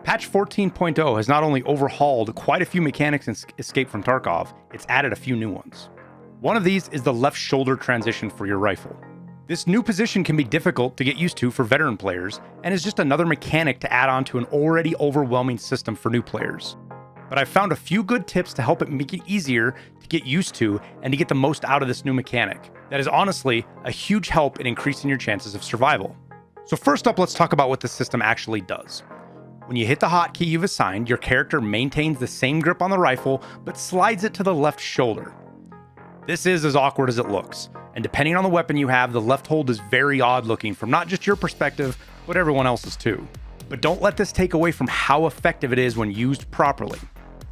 Patch 14.0 has not only overhauled quite a few mechanics in Escape from Tarkov, it's added a few new ones. One of these is the left shoulder transition for your rifle. This new position can be difficult to get used to for veteran players, and is just another mechanic to add on to an already overwhelming system for new players. But I've found a few good tips to help it make it easier to get used to and to get the most out of this new mechanic. That is honestly a huge help in increasing your chances of survival. So first up, let's talk about what the system actually does. When you hit the hotkey you've assigned, your character maintains the same grip on the rifle, but slides it to the left shoulder. This is as awkward as it looks, and depending on the weapon you have, the left hold is very odd looking from not just your perspective, but everyone else's too. But don't let this take away from how effective it is when used properly.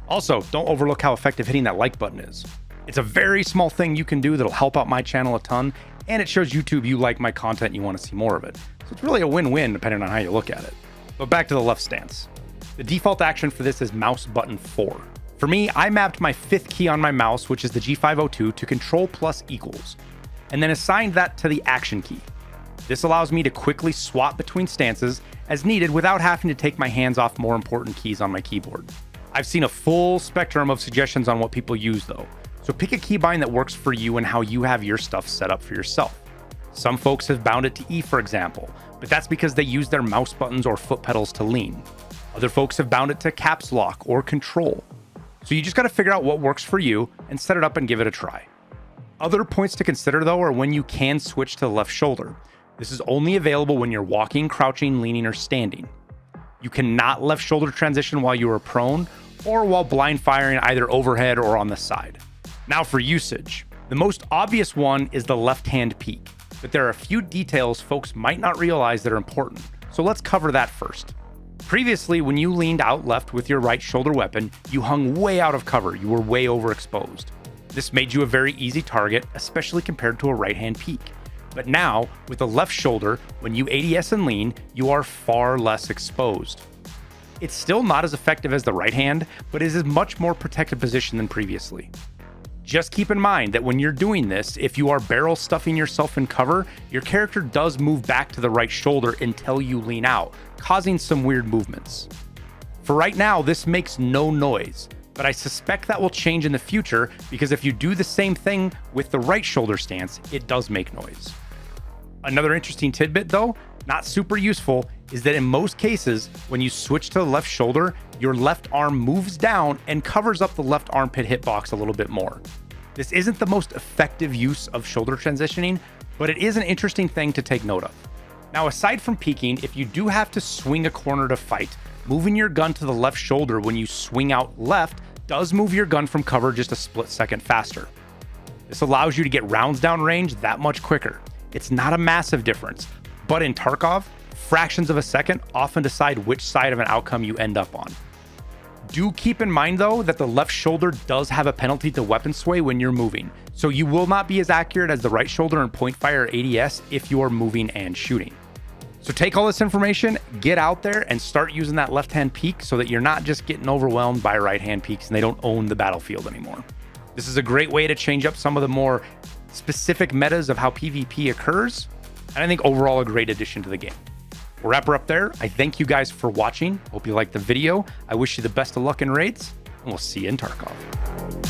Also, don't overlook how effective hitting that like button is. It's a very small thing you can do that'll help out my channel a ton, and it shows YouTube you like my content and you want to see more of it. So it's really a win-win depending on how you look at it. But back to the left stance. The default action for this is mouse button 4. For me, I mapped my 5th key on my mouse, which is the G502, to Control plus equals, and then assigned that to the action key. This allows me to quickly swap between stances as needed without having to take my hands off more important keys on my keyboard. I've seen a full spectrum of suggestions on what people use though, so pick a keybind that works for you and how you have your stuff set up for yourself. Some folks have bound it to E, for example, but that's because they use their mouse buttons or foot pedals to lean. Other folks have bound it to caps lock or control. So you just got to figure out what works for you and set it up and give it a try. Other points to consider though are when you can switch to the left shoulder. This is only available when you're walking, crouching, leaning, or standing. You cannot left shoulder transition while you are prone or while blind firing either overhead or on the side. Now for usage. The most obvious one is the left hand peek, but there are a few details folks might not realize that are important, so let's cover that first. Previously, when you leaned out left with your right shoulder weapon, you hung way out of cover, you were way overexposed. This made you a very easy target, especially compared to a right hand peek. But now, with the left shoulder, when you ADS and lean, you are far less exposed. It's still not as effective as the right hand, but it is a much more protected position than previously. Just keep in mind that when you're doing this, if you are barrel stuffing yourself in cover, your character does move back to the right shoulder until you lean out, causing some weird movements. For right now, this makes no noise, but I suspect that will change in the future because if you do the same thing with the right shoulder stance, it does make noise. Another interesting tidbit though, not super useful, is that in most cases, when you switch to the left shoulder, your left arm moves down and covers up the left armpit hitbox a little bit more. This isn't the most effective use of shoulder transitioning, but it is an interesting thing to take note of. Now, aside from peeking, if you do have to swing a corner to fight, moving your gun to the left shoulder when you swing out left does move your gun from cover just a split second faster. This allows you to get rounds down range that much quicker. It's not a massive difference, but in Tarkov, fractions of a second often decide which side of an outcome you end up on. Do keep in mind though that the left shoulder does have a penalty to weapon sway when you're moving, so you will not be as accurate as the right shoulder in point fire or ADS if you are moving and shooting. So take all this information, get out there and start using that left hand peek so that you're not just getting overwhelmed by right hand peeks and they don't own the battlefield anymore. This is a great way to change up some of the more specific metas of how PvP occurs, and I think overall a great addition to the game. We'll wrap her up there. I thank you guys for watching. Hope you liked the video. I wish you the best of luck in raids, and we'll see you in Tarkov.